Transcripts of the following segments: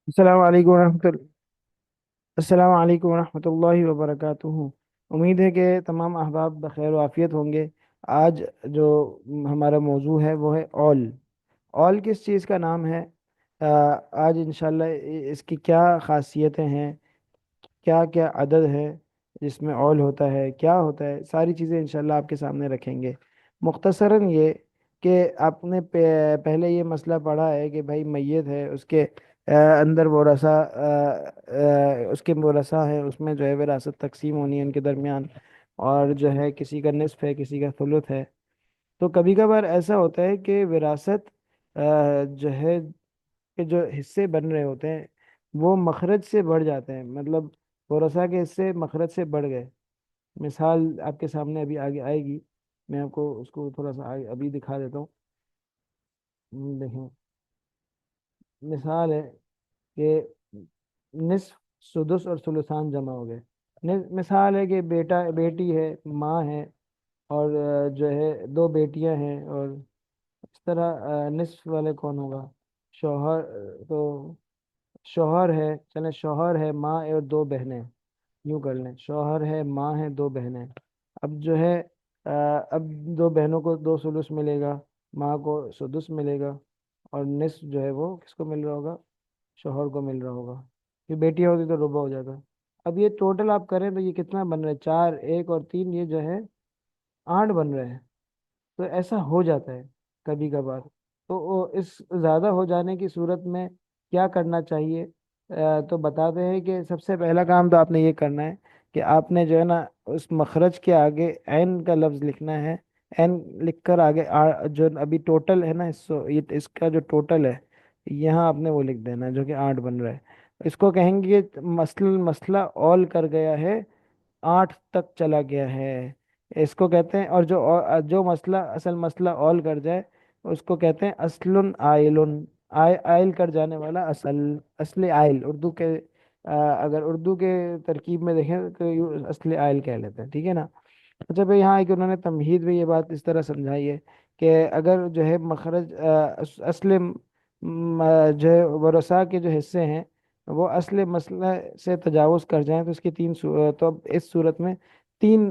अस्सलाम वालेकुम रहमतुल्लाहि व बरकातुहू। उम्मीद है कि तमाम अहबाब बखैर व आफियत होंगे। आज जो हमारा मौजू है वो है ऑल। ऑल किस चीज़ का नाम है? आज इंशाल्लाह इसकी क्या खासियतें हैं, क्या क्या अदद है जिसमें ऑल होता है, क्या होता है, सारी चीज़ें इंशाल्लाह आपके सामने रखेंगे। मुख्तसरन ये कि आपने पहले ये मसला पढ़ा है कि भाई मैयत है, उसके अंदर वरासा उसके वरासा है, उसमें जो है विरासत तकसीम होनी है उनके दरमियान। और जो है किसी का निस्फ है, किसी का थुलुथ है। तो कभी कभार ऐसा होता है कि विरासत जो है के जो हिस्से बन रहे होते हैं वो मखरज से बढ़ जाते हैं, मतलब वरासा के हिस्से मखरज से बढ़ गए। मिसाल आपके सामने अभी आगे आएगी, मैं आपको उसको थोड़ा सा अभी दिखा देता हूँ। देखें, मिसाल है कि निस्फ, सुदुस और सुलुसान जमा हो गए। मिसाल है कि बेटा बेटी है, माँ है, और जो है दो बेटियां हैं। और इस तरह निस्फ वाले कौन होगा? शौहर। तो शौहर है, चले शौहर है, माँ और दो बहनें। यूं कर लें, शौहर है, माँ है, दो बहनें। अब जो है अब दो बहनों को दो सुदुस मिलेगा, माँ को सुदुस मिलेगा। और निस्फ जो है वो किसको मिल रहा होगा? शौहर को मिल रहा होगा। ये बेटियां होती तो रुबा हो जाता। अब ये टोटल आप करें तो ये कितना बन रहा है? चार, एक और तीन, ये जो है आठ बन रहे हैं। तो ऐसा हो जाता है कभी कभार। तो इस ज़्यादा हो जाने की सूरत में क्या करना चाहिए? तो बताते हैं कि सबसे पहला काम तो आपने ये करना है कि आपने जो है ना उस मखरज के आगे ऐन का लफ्ज़ लिखना है। ऐन लिखकर आगे जो अभी टोटल है ना, ये इसका जो टोटल है यहाँ आपने वो लिख देना है जो कि आठ बन रहा है। इसको कहेंगे मसला मसला ऑल कर गया है, आठ तक चला गया है, इसको कहते हैं। और जो मसला असल मसला ऑल कर जाए उसको कहते हैं असलुन आइलुन। आइल कर जाने वाला असल, असली आइल उर्दू के अगर उर्दू के तरकीब में देखें तो असली आइल कह लेते हैं, ठीक है ना। अच्छा भाई, यहाँ एक उन्होंने तमहीद में ये बात इस तरह समझाई है कि अगर जो है मखरज असल जो है वरसा के जो हिस्से हैं वो असल मसला से तजावुज़ कर जाएं तो इसकी तो अब इस सूरत में तीन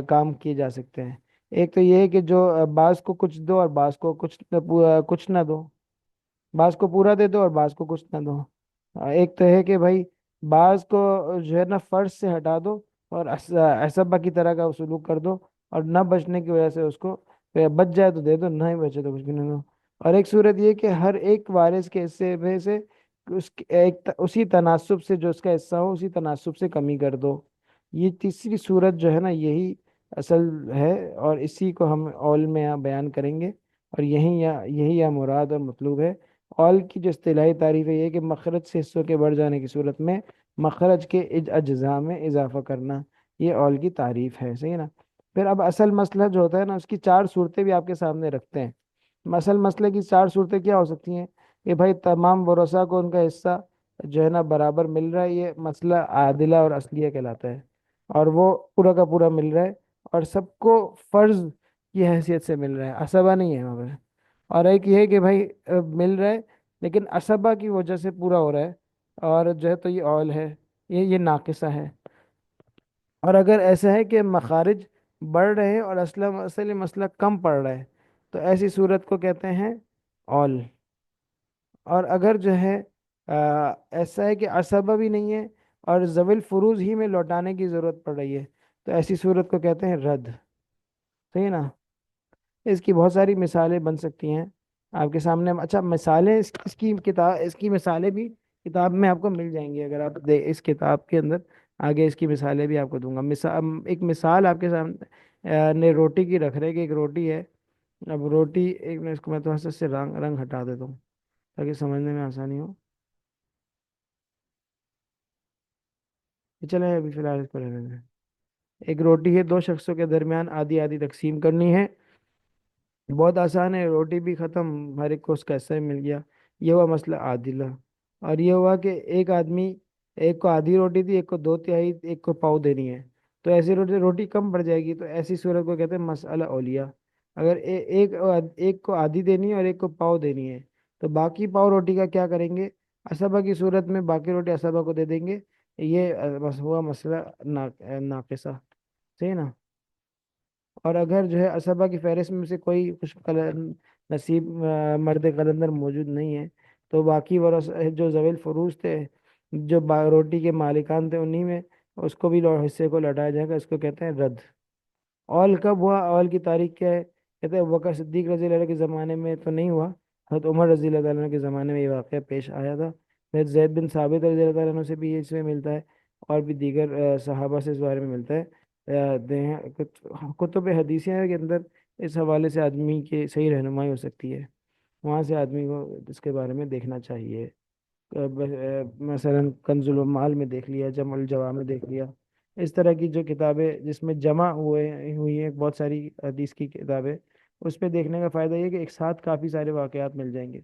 काम किए जा सकते हैं। एक तो ये है कि जो बाज को कुछ दो और बाज को कुछ ना दो। बाज को पूरा दे दो और बाज को कुछ ना दो। एक तो है कि भाई बाज को जो है ना फर्ज से हटा दो और असब्बा की तरह का सलूक कर दो। और न बचने की वजह से उसको बच जाए तो दे दो, ना ही बचे तो कुछ भी ना दो। और एक सूरत ये कि हर एक वारिस के हिस्से में से उसी तनासुब से जो उसका हिस्सा हो उसी तनासुब से कमी कर दो। ये तीसरी सूरत जो है ना यही असल है, और इसी को हम ऑल में यहाँ बयान करेंगे। और यही या मुराद और मतलूब है। ऑल की जो इस्तिलाही तारीफ है ये कि मखरज से हिस्सों के बढ़ जाने की सूरत में मखरज के अज्जा में इजाफा करना, ये ऑल की तारीफ है, सही है ना। फिर अब असल मसला जो होता है ना उसकी चार सूरतें भी आपके सामने रखते हैं। असल मसले की चार सूरतें क्या हो सकती हैं? कि भाई तमाम वरसा को उनका हिस्सा जो है ना बराबर मिल रहा है, ये मसला आदिला और असलिया कहलाता है। और वो पूरा का पूरा मिल रहा है, और सबको फर्ज की हैसियत से मिल रहा है, असबा नहीं है वहाँ पे। और एक ये है कि भाई मिल रहा है लेकिन असबा की वजह से पूरा हो रहा है, और जो है तो ये ऑल है, ये नाकिसा है। और अगर ऐसा है कि मखारिज बढ़ रहे हैं और असली मसला कम पड़ रहा है तो ऐसी सूरत को कहते हैं ऑल। और अगर जो है ऐसा है कि असबा भी नहीं है और जविल फुरूज ही में लौटाने की ज़रूरत पड़ रही है तो ऐसी सूरत को कहते हैं रद्द, सही है ना। इसकी बहुत सारी मिसालें बन सकती हैं आपके सामने। अच्छा, मिसालें इसकी मिसालें भी किताब में आपको मिल जाएंगी, अगर आप इस किताब के अंदर आगे इसकी मिसालें भी आपको दूंगा। एक मिसाल आपके सामने ने रोटी की रख रहे हैं कि एक रोटी है। अब रोटी, एक मिनट, इसको मैं थोड़ा सा इससे रंग रंग हटा देता हूँ ताकि समझने में आसानी हो। ये चले अभी फिलहाल इसको रहने दें। एक रोटी है, दो शख्सों के दरमियान आधी आधी तकसीम करनी है। बहुत आसान है, रोटी भी खत्म, हर एक को उसका हिस्सा ही मिल गया। ये हुआ मसला आदिला। और ये हुआ कि एक आदमी, एक को आधी रोटी दी, एक को दो तिहाई, एक को पाव देनी है। तो ऐसी रोटी रोटी कम पड़ जाएगी, तो ऐसी सूरत को कहते हैं मसला औलिया। अगर एक को आधी देनी है और एक को पाव देनी है तो बाकी पाव रोटी का क्या करेंगे? असबा की सूरत में बाकी रोटी असबा को दे देंगे। ये बस हुआ मसला नाकिसा। सही ना। और अगर जो है असबा की फहरिस्त में से कोई खुश नसीब मर्द कलंदर मौजूद नहीं है, तो बाकी वरस जो जवेल फरूज थे, जो रोटी के मालिकान थे, उन्हीं में उसको भी हिस्से को लौटाया जाएगा। इसको कहते हैं रद्द। औल कब हुआ, औल की तारीख क्या है? कहते हैं बकर सिद्दीक रजी अल्लाह के ज़माने में तो नहीं हुआ, हज़रत उमर रजी अल्लाह ताला के ज़माने में ये वाक़या पेश आया था। फिर जैद बिन साबित रजी अल्लाह ताला अन्हु से भी ये इसमें मिलता है, और भी दीगर सहाबा से इस बारे में मिलता है। कुतुब हदीसिया के अंदर इस हवाले से आदमी की सही रहनुमाई हो सकती है। वहाँ से आदमी को इसके बारे में देखना चाहिए। मसलन कंजुल माल में देख लिया, जमुल जवा में देख लिया। इस तरह की जो किताबें जिसमें जमा हुई हैं बहुत सारी हदीस की किताबें, उस पे देखने का फ़ायदा ये कि एक साथ काफ़ी सारे वाक़यात मिल जाएंगे।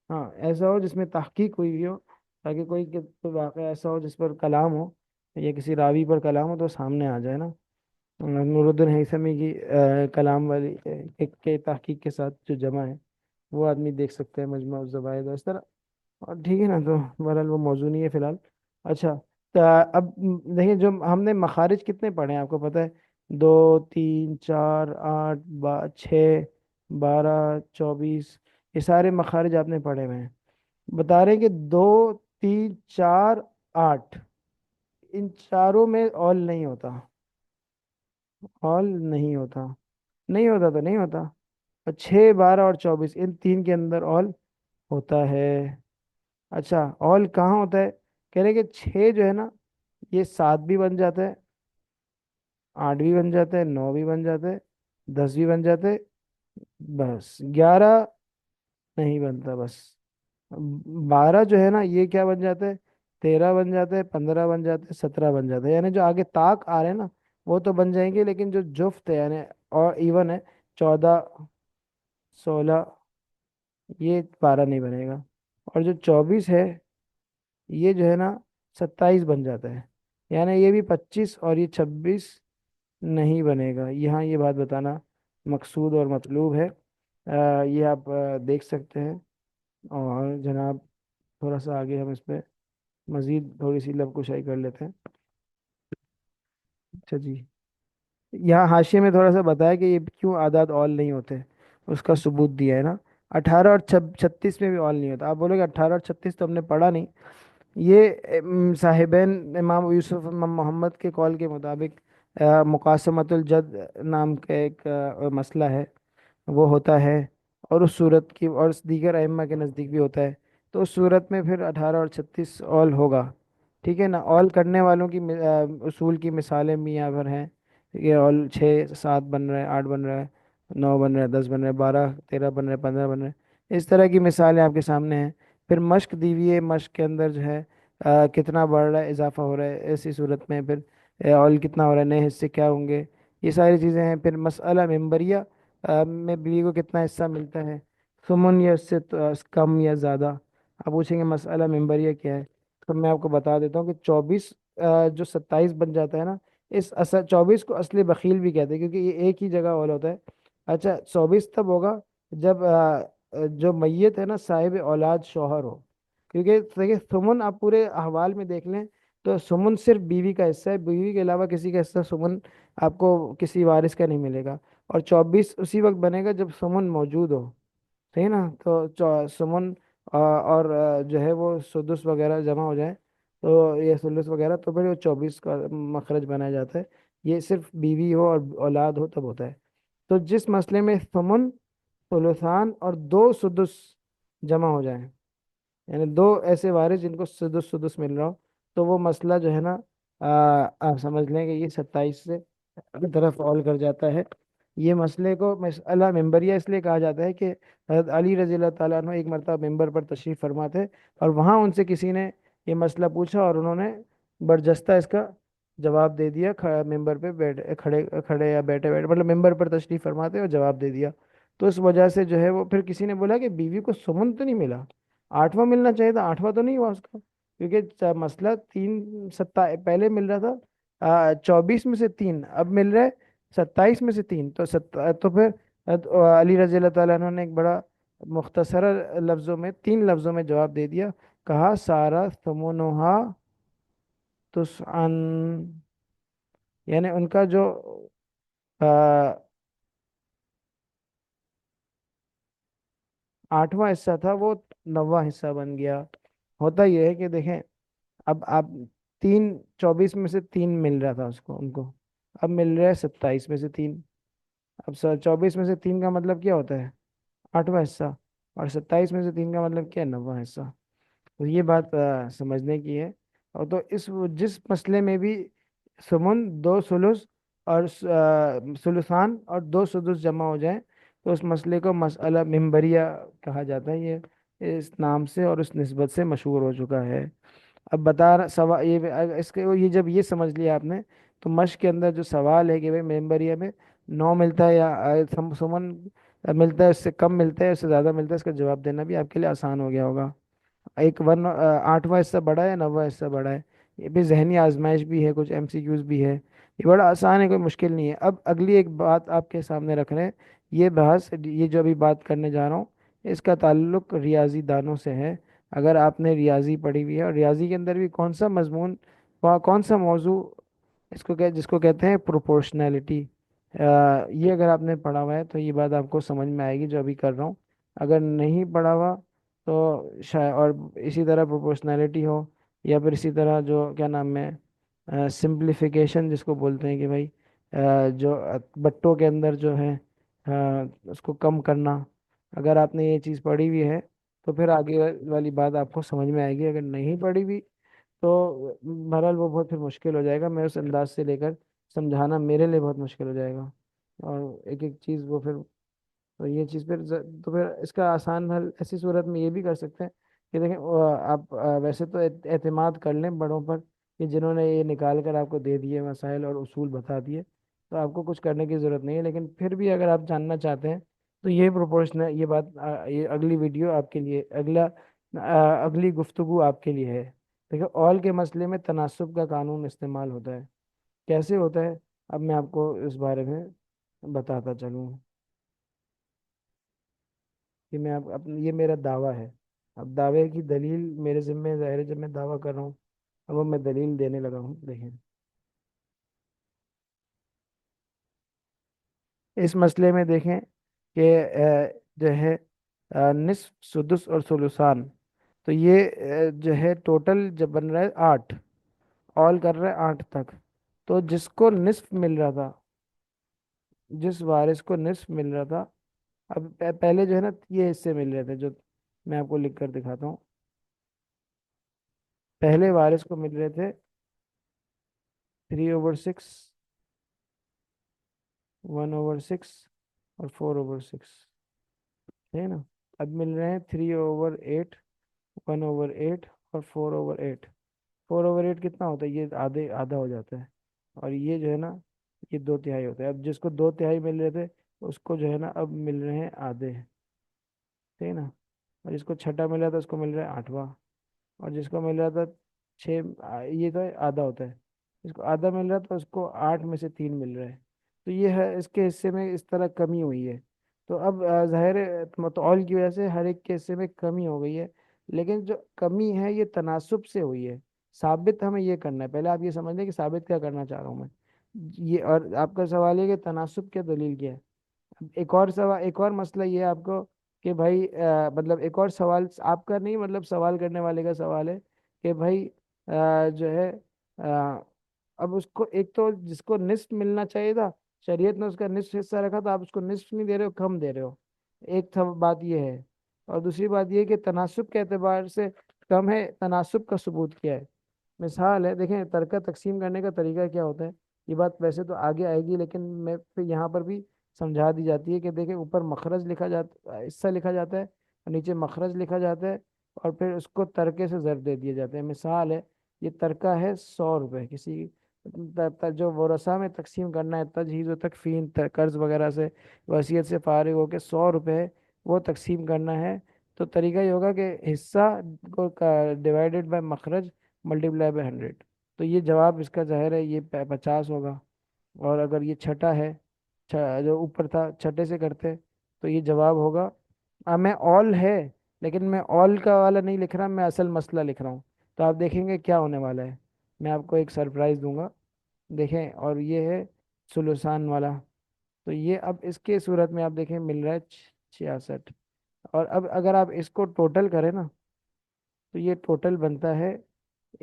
हाँ, ऐसा हो जिसमें तहकीक हुई हुई हो, ताकि कोई वाक़या ऐसा हो जिस पर कलाम हो, या किसी रावी पर कलाम हो, तो सामने आ जाए ना। नूरुद्दीन हैसमी की कलाम वाली के तहकीक के साथ जो जमा है, वो आदमी देख सकते हैं, मजमा उज़ ज़वाइद इस तरह। और ठीक है ना, तो बहरहाल वो मौजू नहीं है फिलहाल। अच्छा, तो अब देखिए, जो हमने मखारिज कितने पढ़े हैं आपको पता है? 2 3 4 8 6 12 24, ये सारे मखारिज आपने पढ़े हुए हैं। बता रहे हैं कि 2 3 4 8, इन चारों में ऑल नहीं होता। ऑल नहीं होता। नहीं होता तो नहीं होता। और 6 12 और 24, इन तीन के अंदर ऑल होता है। अच्छा, ऑल कहाँ होता है? कह रहे हैं कि 6 जो है ना, ये 7 भी बन जाता है, 8 भी बन जाता है, 9 भी बन जाता है, 10 भी बन जाता है, बस 11 नहीं बनता बस। 12 जो है ना, ये क्या बन जाता है? 13 बन जाता है, 15 बन जाता है, 17 बन जाता है। यानी जो आगे ताक आ रहे हैं ना, वो तो बन जाएंगे, लेकिन जो जुफ्त है यानी और इवन है, 14 16, ये 12 नहीं बनेगा। और जो 24 है, ये जो है ना 27 बन जाता है। यानी ये भी 25 और ये 26 नहीं बनेगा। यहाँ ये बात बताना मकसूद और मतलूब है। ये आप देख सकते हैं। और जनाब, थोड़ा सा आगे हम इस पे मज़ीद थोड़ी सी लबकुशाई कर लेते हैं। अच्छा जी, यहाँ हाशिए में थोड़ा सा बताया कि ये क्यों आदाद ऑल नहीं होते, उसका सबूत दिया है ना। 18 और 36 में भी ऑल नहीं होता। आप बोलोगे 18 और 36 तो हमने पढ़ा नहीं। ये साहिबैन इमाम यूसुफ इमाम मोहम्मद के कौल के मुताबिक मुकासमतुल जद नाम का एक मसला है, वो होता है। और उस सूरत की और दीगर अइम्मा के नज़दीक भी होता है। तो उस सूरत में फिर 18 और 36 ऑल होगा। ठीक है ना। ऑल करने वालों की उसूल की मिसालें भी यहाँ पर हैं। ये ऑल 6 7 बन रहा है, 8 बन रहा है, 9 बन रहा है, 10 बन रहा है, 12 13 बन रहा है, 15 बन रहा है। इस तरह की मिसालें आपके सामने हैं। फिर मश्क दी हुई है, मश्क के अंदर जो है कितना बढ़ रहा है, इजाफा हो रहा है, ऐसी सूरत में फिर ऑल कितना हो रहा है, नए हिस्से क्या होंगे, ये सारी चीज़ें हैं। फिर मसला मेम्बरिया में बीवी को कितना हिस्सा मिलता है, सुमन या उससे कम या ज़्यादा। आप पूछेंगे मसला मेम्बरिया क्या है, तो मैं आपको बता देता हूँ कि 24 जो 27 बन जाता है ना, इस 24 को असली बखील भी कहते हैं, क्योंकि ये एक ही जगह ऑल होता है। अच्छा, 24 तब होगा जब जो मैयत है ना साहिब औलाद शौहर हो। क्योंकि देखिए, सुमन आप पूरे अहवाल में देख लें, तो सुमन सिर्फ बीवी का हिस्सा है, बीवी के अलावा किसी का हिस्सा सुमन आपको किसी वारिस का नहीं मिलेगा। और 24 उसी वक्त बनेगा जब सुमन मौजूद हो। सही ना। तो सुमन और जो है वो सुदुस वगैरह जमा हो जाए, तो ये सुलुस वगैरह, तो फिर वो 24 का मखरज बनाया जाता है। ये सिर्फ बीवी हो और औलाद हो तब होता है। तो जिस मसले में सुमन, सुलुसान और 2 सुदुस जमा हो जाए, यानी दो ऐसे वारिस जिनको सुदुस सुदुस मिल रहा हो, तो वो मसला जो है ना, आप समझ लें कि ये 27 से की तरफ ऑल कर जाता है। ये मसले को मसला मेंबरिया इसलिए कहा जाता है कि हज़रत अली रज़ी अल्लाह ताला अन्हु एक मरतबा मेंबर पर तशरीफ़ फरमा थे, और वहाँ उनसे किसी ने ये मसला पूछा, और उन्होंने बरजस्ता इसका जवाब दे दिया। मेंबर पे बैठे खड़े खड़े या बैठे बैठे, मतलब मेंबर पर तशरीफ़ फरमाते और जवाब दे दिया। तो उस वजह से जो है वो, फिर किसी ने बोला कि बीवी को सुमन तो नहीं मिला, 8वां मिलना चाहिए था, 8वां तो नहीं हुआ उसका, क्योंकि मसला 3 पहले मिल रहा था 24 में से 3, अब मिल रहा है 27 में से 3। तो तो फिर अली रजी अल्लाह ताला अन्हु ने एक बड़ा मुख्तसर लफ्ज़ों में, 3 लफ्ज़ों में जवाब दे दिया। कहा सारा थमुनुहा तुसअन, यानी उनका जो आठवां हिस्सा था वो नौवां हिस्सा बन गया। होता यह है कि देखें, अब आप तीन, 24 में से तीन मिल रहा था उसको उनको, अब मिल रहा है 27 में से तीन। अब 24 में से तीन का मतलब क्या होता है? आठवां हिस्सा। और 27 में से तीन का मतलब क्या है? नौवां हिस्सा। तो ये बात समझने की है। और तो इस जिस मसले में भी सुमुन दो सुलुस और सुलुसान और दो सुदुस जमा हो जाए, तो उस मसले को मसला मिम्बरिया कहा जाता है। ये इस नाम से और उस निस्बत से मशहूर हो चुका है। अब बता रहा सवाल ये इसके ये जब ये समझ लिया आपने, तो मश्क के अंदर जो सवाल है कि भाई मेंबरिया में नौ मिलता है या सुमन मिलता है, उससे कम मिलता है, उससे ज़्यादा मिलता है, इसका जवाब देना भी आपके लिए आसान हो गया होगा। एक आठवां हिस्सा बड़ा है, नौवां हिस्सा बड़ा है। ये भी जहनी आजमाइश भी है, कुछ एमसीक्यूज भी है। ये बड़ा आसान है, कोई मुश्किल नहीं है। अब अगली एक बात आपके सामने रख रहे हैं। ये बहस, ये जो अभी बात करने जा रहा हूँ, इसका ताल्लुक रियाजी दानों से है। अगर आपने रियाजी पढ़ी हुई है, और रियाजी के अंदर भी कौन सा मजमून, कौन सा मौजू, जिसको कहते हैं प्रोपोर्शनैलिटी, ये अगर आपने पढ़ा हुआ है तो ये बात आपको समझ में आएगी जो अभी कर रहा हूँ। अगर नहीं पढ़ा हुआ तो शायद, और इसी तरह प्रोपोर्शनैलिटी हो, या फिर इसी तरह जो क्या नाम है सिंप्लीफिकेशन जिसको बोलते हैं कि भाई जो बट्टों के अंदर जो है उसको कम करना, अगर आपने ये चीज़ पढ़ी हुई है तो फिर आगे वाली बात आपको समझ में आएगी। अगर नहीं पढ़ी हुई तो बहरहाल वो बहुत फिर मुश्किल हो जाएगा, मैं उस अंदाज से लेकर समझाना मेरे लिए बहुत मुश्किल हो जाएगा। और एक एक चीज़ वो फिर, तो ये चीज़ फिर तो फिर इसका आसान हल ऐसी सूरत में ये भी कर सकते हैं कि देखें, आप वैसे तो एतमाद कर लें बड़ों पर कि जिन्होंने ये निकाल कर आपको दे दिए मसाइल और उसूल बता दिए, तो आपको कुछ करने की ज़रूरत नहीं है। लेकिन फिर भी अगर आप जानना चाहते हैं तो ये प्रोपोर्शनल, ये बात ये अगली वीडियो आपके लिए, अगली गुफ्तगू आपके लिए है। देखिए, ऑल के मसले में तनासुब का कानून इस्तेमाल होता है। कैसे होता है? अब मैं आपको इस बारे में बताता चलूँ कि मैं ये मेरा दावा है। अब दावे की दलील मेरे ज़िम्मे है, ज़ाहिर है जब मैं दावा कर रहा हूँ, अब वो मैं दलील देने लगा हूँ। देखें, इस मसले में देखें कि जो है निस्फ सुदुस और सुलुसान, तो ये जो है टोटल जब बन रहा है आठ, ऑल कर रहा है आठ तक। तो जिसको निस्फ मिल रहा था, जिस वारिस को निस्फ मिल रहा था, अब पहले जो है ना ये हिस्से मिल रहे थे जो मैं आपको लिख कर दिखाता हूँ। पहले वारिस को मिल रहे थे 3/6, 1/6 और 4/6, है ना? अब मिल रहे हैं 3/8, 1/8 और 4/8। 4/8 कितना होता है? ये आधे आधा हो जाता है। और ये जो है ना, ये दो तिहाई होता है। अब जिसको दो तिहाई मिल रहे थे उसको जो है ना अब मिल रहे हैं आधे, ठीक है ना? और जिसको छठा मिल रहा था उसको मिल रहा है आठवां। और जिसको मिल रहा था ये तो आधा होता है, जिसको आधा मिल रहा था उसको आठ में से तीन मिल रहा है। तो ये है, इसके हिस्से में इस तरह कमी हुई है। तो अब ज़ाहिर है मतौल की वजह से हर एक के हिस्से में कमी हो गई है। लेकिन जो कमी है ये तनासुब से हुई है। साबित हमें ये करना है, पहले आप ये समझ लें कि साबित क्या करना चाह रहा हूँ मैं। ये, और आपका सवाल है कि तनासुब क्या दलील क्या है। एक और सवाल, एक और मसला ये है आपको कि भाई मतलब एक और सवाल आपका नहीं, मतलब सवाल करने वाले का सवाल है कि भाई जो है अ, अब उसको, एक तो जिसको निस्फ मिलना चाहिए था, शरीयत ने उसका निस्फ हिस्सा रखा था, आप उसको निस्फ नहीं दे रहे हो, कम दे रहे हो। एक था बात ये है। और दूसरी बात ये कि तनासुब के एतबार से कम है, तनासुब का सबूत क्या है? मिसाल है, देखें तर्का तकसीम करने का तरीका क्या होता है। ये बात वैसे तो आगे आएगी, लेकिन मैं फिर यहाँ पर भी समझा दी जाती है कि देखें, ऊपर मखरज लिखा जाता, हिस्सा लिखा जाता है, और नीचे मखरज लिखा जाता है, और फिर उसको तर्के से ज़र दे दिए जाते हैं। मिसाल है, ये तर्का है 100 रुपये, किसी जो वरसा में तकसीम करना है, तजहीज़ व तकफीन कर्ज वगैरह से, वसीयत से फारिग होकर 100 रुपये वो तकसीम करना है। तो तरीका ये होगा कि हिस्सा को डिवाइडेड बाय मखरज मल्टीप्लाई बाय 100। तो ये जवाब इसका ज़ाहिर है ये 50 होगा। और अगर ये छठा है, जो ऊपर था छठे से करते, तो ये जवाब होगा, में ऑल है लेकिन मैं ऑल का वाला नहीं लिख रहा, मैं असल मसला लिख रहा हूँ। तो आप देखेंगे क्या होने वाला है। मैं आपको एक सरप्राइज दूंगा, देखें। और ये है सुलूसान वाला। तो ये अब इसके सूरत में आप देखें मिल रहा है 66। और अब अगर आप इसको टोटल करें ना, तो ये टोटल बनता है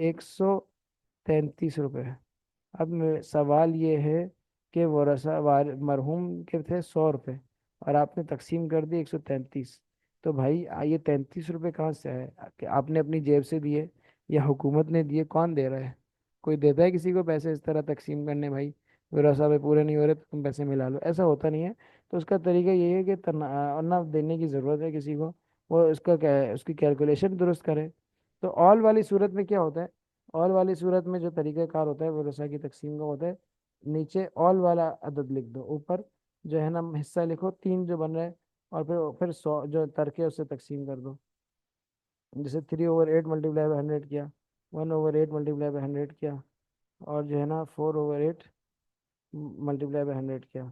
133 रुपये। अब सवाल ये है कि वरसा मरहूम के थे 100 रुपये, और आपने तकसीम कर दी 133। तो भाई ये 33 रुपये कहाँ से आए? कि आपने अपनी जेब से दिए या हुकूमत ने दिए? कौन दे रहा है? कोई देता है किसी को पैसे इस तरह तकसीम करने? भाई वरासा में पूरे नहीं हो रहे तो तुम पैसे मिला लो, ऐसा होता नहीं है। तो उसका तरीका ये है कि ना देने की ज़रूरत है किसी को, वो उसका उसकी कैलकुलेशन दुरुस्त करे। तो ऑल वाली सूरत में क्या होता है? ऑल वाली सूरत में जो तरीक़ाकार होता है वो रसा की तकसीम का होता है। नीचे ऑल वाला अदद लिख दो, ऊपर जो है ना हिस्सा लिखो तीन जो बन रहा है, और फिर 100 जो तर्क है उससे तकसीम कर दो। जैसे 3/8 मल्टीप्लाई बाई 100 किया, 1/8 मल्टीप्लाई बाई 100 किया, और जो है ना 4/8 मल्टीप्लाई बाई 100 किया।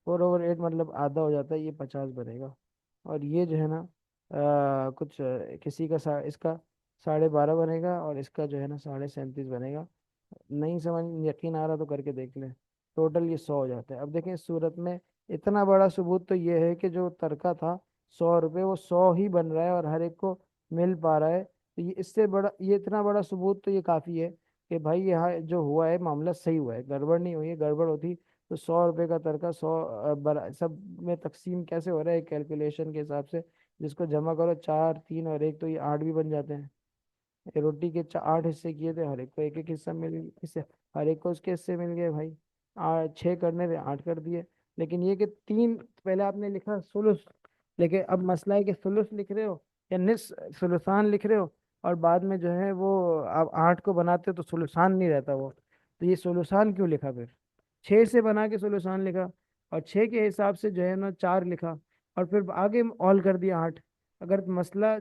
4/8 मतलब आधा हो जाता है, ये 50 बनेगा। और ये जो है ना कुछ किसी का इसका 12.5 बनेगा, और इसका जो है ना 37.5 बनेगा। नहीं समझ यकीन आ रहा तो करके देख लें। टोटल ये 100 हो जाता है। अब देखें इस सूरत में इतना बड़ा सबूत तो ये है कि जो तड़का था 100 रुपये, वो 100 ही बन रहा है और हर एक को मिल पा रहा है। तो ये इससे बड़ा, ये इतना बड़ा सबूत तो ये काफ़ी है कि भाई यहाँ जो हुआ है मामला सही हुआ है, गड़बड़ नहीं हुई है। गड़बड़ होती तो 100 रुपये का तड़का 100 सब में तकसीम कैसे हो रहा है कैलकुलेशन के हिसाब से। जिसको जमा करो 4, 3 और 1, तो ये 8 भी बन जाते हैं। ये रोटी के 8 हिस्से किए थे, हर एक को एक एक हिस्सा मिल हिस्से, हर एक को उसके हिस्से मिल गए भाई। 6 करने थे, 8 कर दिए। लेकिन ये कि 3 पहले आपने लिखा सुलुस, लेकिन अब मसला है कि सुलुस लिख रहे हो या निस सुलुसान लिख रहे हो, और बाद में जो है वो आप 8 को बनाते हो तो सुलुसान नहीं रहता वो। तो ये सुलुसान क्यों लिखा फिर? 6 से बना के सुलुसान लिखा, और 6 के हिसाब से जो है ना 4 लिखा, और फिर आगे ऑल कर दिया 8। अगर मसला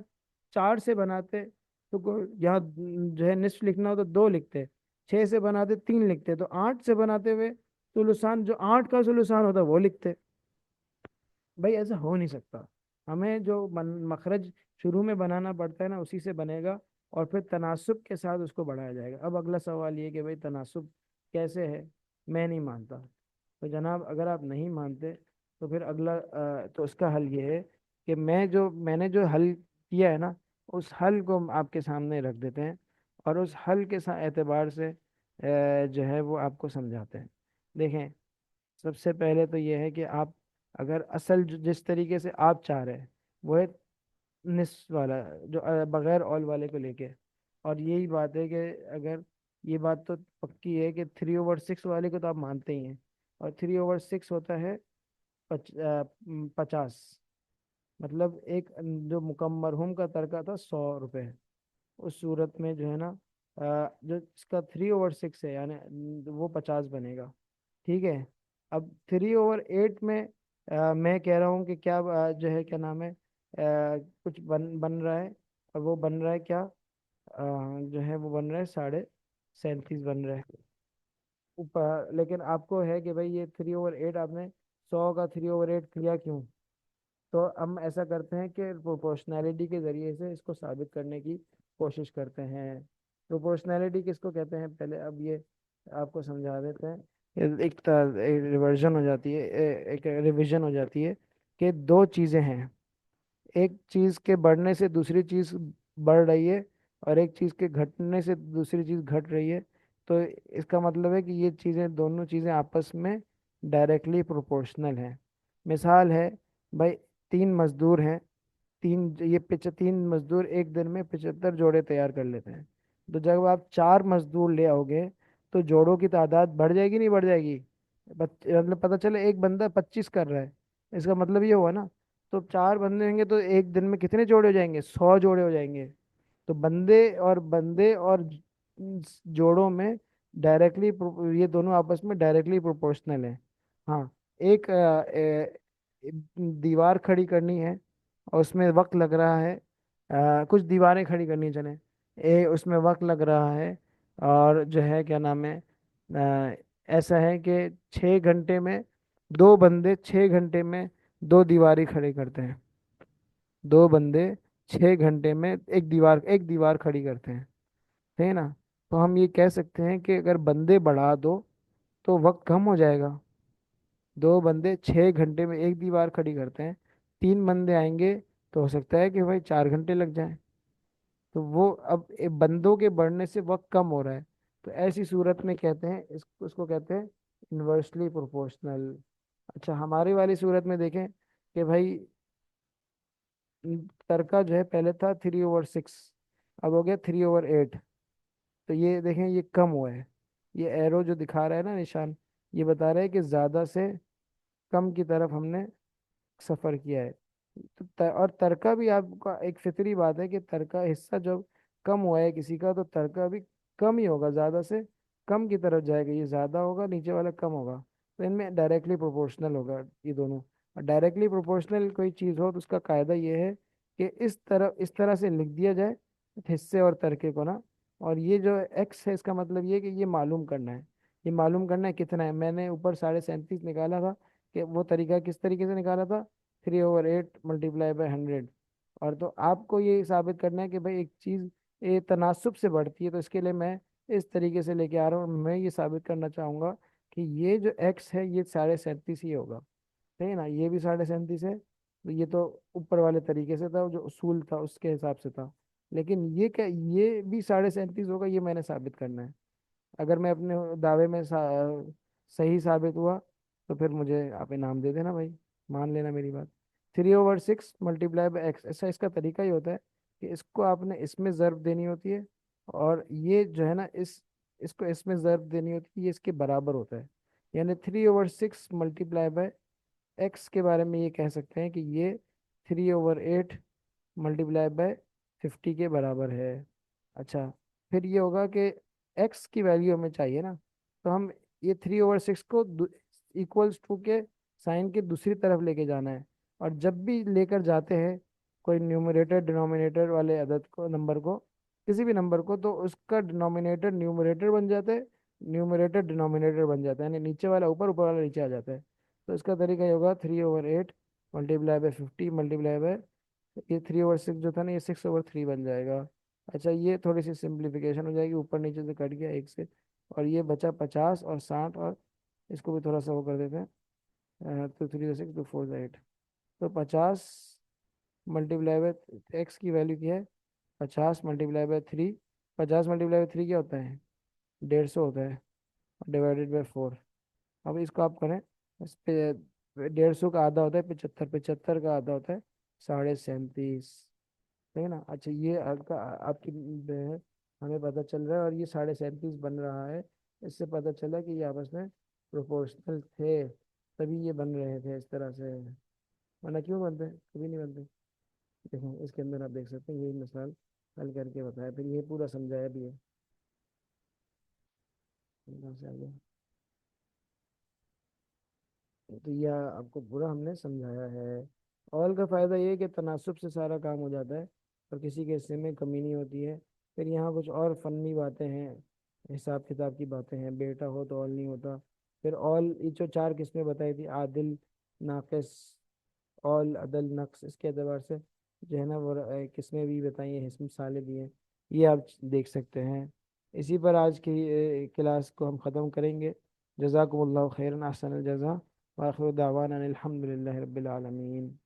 4 से बनाते तो यहाँ जो है निस्फ लिखना हो तो 2 लिखते, 6 से बनाते 3 लिखते, तो 8 से बनाते हुए सुलूसान जो 8 का सुलूसान होता वो लिखते। भाई ऐसा हो नहीं सकता। हमें जो मखरज शुरू में बनाना पड़ता है ना उसी से बनेगा, और फिर तनासुब के साथ उसको बढ़ाया जाएगा। अब अगला सवाल ये कि भाई तनासुब कैसे है? मैं नहीं मानता। तो जनाब अगर आप नहीं मानते तो फिर अगला तो उसका हल ये है कि मैंने जो हल किया है ना, उस हल को हम आपके सामने रख देते हैं, और उस हल के साथ एतबार से जो है वो आपको समझाते हैं। देखें, सबसे पहले तो ये है कि आप अगर असल जिस तरीके से आप चाह रहे हैं वो है निस्फ वाला, जो बगैर ऑल वाले को लेके। और यही बात है कि अगर ये बात तो पक्की है कि 3/6 वाले को तो आप मानते ही हैं, और 3/6 होता है 50। मतलब एक जो मुकम्मल मरहूम का तड़का था 100 रुपये, उस सूरत में जो है ना जो इसका 3/6 है यानी वो 50 बनेगा। ठीक है। अब 3/8 में मैं कह रहा हूँ कि क्या जो है क्या नाम है कुछ बन बन रहा है, और वो बन रहा है क्या जो है वो बन रहा है 37.5 बन रहा है ऊपर। लेकिन आपको है कि भाई ये 3/8 आपने 100 का 3/8 किया क्यों? तो हम ऐसा करते हैं कि प्रोपोर्शनैलिटी के ज़रिए से इसको साबित करने की कोशिश करते हैं। प्रोपोर्शनैलिटी किसको कहते हैं पहले अब ये आपको समझा देते हैं। एक रिवर्जन हो जाती है, एक रिवीजन हो जाती है कि दो चीज़ें हैं। एक चीज़ के बढ़ने से दूसरी चीज़ बढ़ रही है, और एक चीज़ के घटने से दूसरी चीज़ घट रही है। तो इसका मतलब है कि ये चीज़ें, दोनों चीज़ें आपस में डायरेक्टली प्रोपोर्शनल हैं। मिसाल है भाई, 3 मजदूर हैं, 3 मजदूर एक दिन में 75 जोड़े तैयार कर लेते हैं। तो जब आप 4 मजदूर ले आओगे तो जोड़ों की तादाद बढ़ जाएगी नहीं बढ़ जाएगी? मतलब पता चले एक बंदा 25 कर रहा है, इसका मतलब ये हुआ ना। तो 4 बंदे होंगे तो एक दिन में कितने जोड़े हो जाएंगे? 100 जोड़े हो जाएंगे। तो बंदे और जोड़ों में डायरेक्टली, ये दोनों आपस में डायरेक्टली प्रोपोर्शनल है। हाँ, एक दीवार खड़ी करनी है और उसमें वक्त लग रहा है, कुछ दीवारें खड़ी करनी चले, उसमें वक्त लग रहा है, और जो है क्या नाम है ऐसा है कि 6 घंटे में 2 बंदे 6 घंटे में 2 दीवारें खड़ी करते हैं। 2 बंदे 6 घंटे में एक दीवार खड़ी करते हैं, है ना। तो हम ये कह सकते हैं कि अगर बंदे बढ़ा दो तो वक्त कम हो जाएगा। 2 बंदे 6 घंटे में एक दीवार खड़ी करते हैं, 3 बंदे आएंगे तो हो सकता है कि भाई 4 घंटे लग जाए। तो वो अब बंदों के बढ़ने से वक्त कम हो रहा है। तो ऐसी सूरत में कहते हैं उसको कहते हैं इन्वर्सली प्रोपोर्शनल। अच्छा, हमारी वाली सूरत में देखें कि भाई तड़का जो है पहले था 3/6, अब हो गया 3/8। तो ये देखें, ये कम हुआ है। ये एरो जो दिखा रहा है ना, निशान, ये बता रहा है कि ज़्यादा से कम की तरफ हमने सफ़र किया है। तो और तड़का भी आपका एक फितरी बात है कि तड़का हिस्सा जब कम हुआ है किसी का, तो तड़का भी कम ही होगा, ज़्यादा से कम की तरफ जाएगा। ये ज़्यादा होगा, नीचे वाला कम होगा। तो इनमें डायरेक्टली प्रोपोर्शनल होगा ये दोनों। और डायरेक्टली प्रोपोर्शनल कोई चीज़ हो तो उसका कायदा ये है कि इस तरह से लिख दिया जाए हिस्से और तड़के को ना। और ये जो एक्स है, इसका मतलब ये है कि ये मालूम करना है। ये मालूम करना है कितना है। मैंने ऊपर 37.5 निकाला था, कि वो तरीका किस तरीके से निकाला था, 3/8 मल्टीप्लाई बाय 100। और तो आपको ये साबित करना है कि भाई एक चीज़ ये तनासुब से बढ़ती है, तो इसके लिए मैं इस तरीके से लेके आ रहा हूँ। और मैं ये साबित करना चाहूँगा कि ये जो एक्स है ये 37.5 ही होगा। सही है ना, ये भी 37.5 है। तो ये तो ऊपर वाले तरीके से था, जो उसूल था उसके हिसाब से था। लेकिन ये क्या, ये भी 37.5 होगा, ये मैंने साबित करना है। अगर मैं अपने दावे में सही साबित हुआ तो फिर मुझे आप इनाम दे देना भाई, मान लेना मेरी बात। 3/6 मल्टीप्लाई बाय एक्स, ऐसा इसका तरीका ही होता है कि इसको आपने इसमें ज़र्ब देनी होती है, और ये जो है ना इसको इसमें ज़र्ब देनी होती है, ये इसके बराबर होता है। यानी 3/6 मल्टीप्लाई बाय एक्स के बारे में ये कह सकते हैं कि ये 3/8 मल्टीप्लाई बाय 50 के बराबर है। अच्छा, फिर ये होगा कि एक्स की वैल्यू हमें चाहिए ना, तो हम ये 3/6 को इक्वल्स टू के साइन के दूसरी तरफ लेके जाना है। और जब भी लेकर जाते हैं कोई न्यूमरेटर डिनोमिनेटर वाले अदद को, नंबर को, किसी भी नंबर को, तो उसका डिनोमिनेटर न्यूमरेटर बन जाता है, न्यूमरेटर डिनोमिनेटर बन जाता है, यानी नीचे वाला ऊपर, ऊपर वाला नीचे आ जाता है। तो इसका तरीका ये होगा 3/8 मल्टीप्लाई बाय 50 मल्टीप्लाई बाय, ये 3/6 जो था ना, ये 6/3 बन जाएगा। अच्छा, ये थोड़ी सी सिंप्लीफिकेशन हो जाएगी, ऊपर नीचे से कट गया एक से। और ये बचा 50 और 60, और इसको भी थोड़ा सा वो कर देते हैं, तो 3/6 तो 4/8। तो 50 मल्टीप्लाई बाय एक्स की वैल्यू क्या है, 50 × 3। 50 × 3 क्या होता है, 150 होता है, डिवाइडेड बाय 4। अब इसको आप करें, इस पे 150 का आधा होता है 75, 75 का आधा होता है 37.5। है ना। अच्छा, ये आपका आपकी जो है, हमें पता चल रहा है, और ये 37.5 बन रहा है। इससे पता चला कि ये आपस में प्रोपोर्शनल थे, तभी ये बन रहे थे इस तरह से। वरना क्यों बनते, कभी नहीं बनते। देखो इसके अंदर आप देख सकते हैं, यही मिसाल हल करके बताया, फिर ये पूरा समझाया भी है। यहाँ से आगे, तो यह आपको पूरा हमने समझाया है। ऑल का फ़ायदा ये है कि तनासुब से सारा काम हो जाता है, और किसी के हिस्से में कमी नहीं होती है। फिर यहाँ कुछ और फ़नी बातें हैं, हिसाब किताब की बातें हैं। बेटा हो तो ऑल नहीं होता। फिर ऑल, ये जो 4 किस्में बताई थी, आदिल, नाकिस, ऑल, अदल, नक्स, इसके एतबार से जो है ना वो किस्में भी बताई हैं, इसमें साले भी हैं, ये आप देख सकते हैं। इसी पर आज की क्लास को हम ख़त्म करेंगे। जज़ाकुमुल्लाहु खैरन, अहसनल जज़ा, व आखिरु दावाना अनिल हम्दुलिल्लाहि रब्बिल आलमीन।